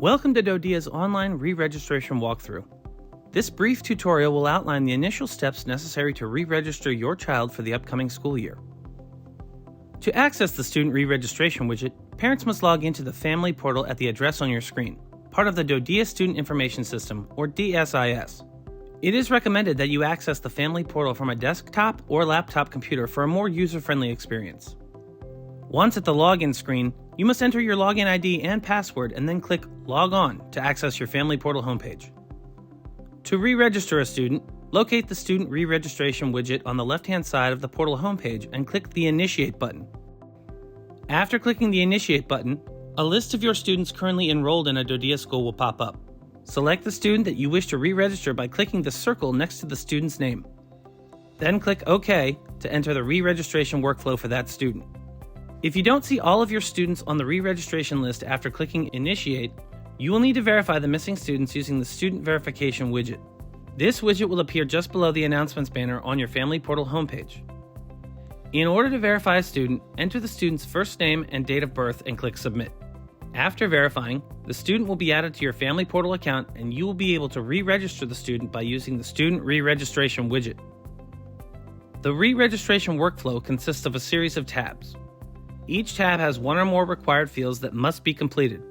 Welcome to DoDEA's online re-registration walkthrough. This brief tutorial will outline the initial steps necessary to re-register your child for the upcoming school year. To access the student re-registration widget, parents must log into the family portal at the address on your screen, part of the DoDEA Student Information System, or DSIS. It is recommended that you access the family portal from a desktop or laptop computer for a more user-friendly experience. Once at the login screen, you must enter your login ID and password and then click Log On to access your family portal homepage. To re-register a student, locate the Student Re-registration widget on the left-hand side of the portal homepage and click the Initiate button. After clicking the Initiate button, a list of your students currently enrolled in a DoDEA school will pop up. Select the student that you wish to re-register by clicking the circle next to the student's name. Then click OK to enter the re-registration workflow for that student. If you don't see all of your students on the re-registration list after clicking Initiate, you will need to verify the missing students using the Student Verification widget. This widget will appear just below the announcements banner on your Family Portal homepage. In order to verify a student, enter the student's first name and date of birth and click Submit. After verifying, the student will be added to your Family Portal account and you will be able to re-register the student by using the Student Re-registration widget. The re-registration workflow consists of a series of tabs. Each tab has one or more required fields that must be completed.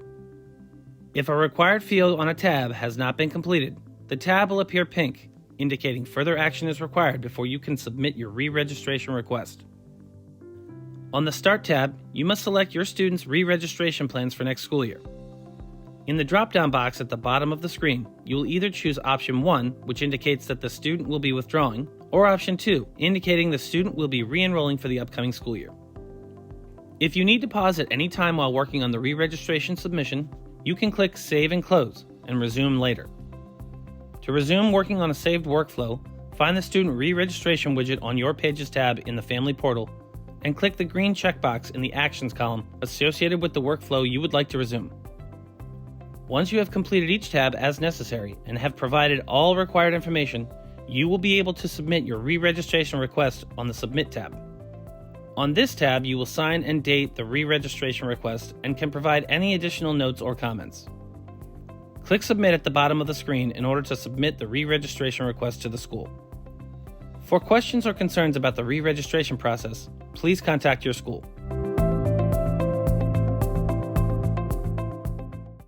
If a required field on a tab has not been completed, the tab will appear pink, indicating further action is required before you can submit your re-registration request. On the Start tab, you must select your student's re-registration plans for next school year. In the drop-down box at the bottom of the screen, you will either choose Option 1, which indicates that the student will be withdrawing, or Option 2, indicating the student will be re-enrolling for the upcoming school year. If you need to pause at any time while working on the re-registration submission, you can click Save and Close and resume later. To resume working on a saved workflow, find the Student Re-registration widget on Your Pages tab in the Family Portal and click the green checkbox in the Actions column associated with the workflow you would like to resume. Once you have completed each tab as necessary and have provided all required information, you will be able to submit your re-registration request on the Submit tab. On this tab, you will sign and date the re-registration request and can provide any additional notes or comments. Click Submit at the bottom of the screen in order to submit the re-registration request to the school. For questions or concerns about the re-registration process, please contact your school.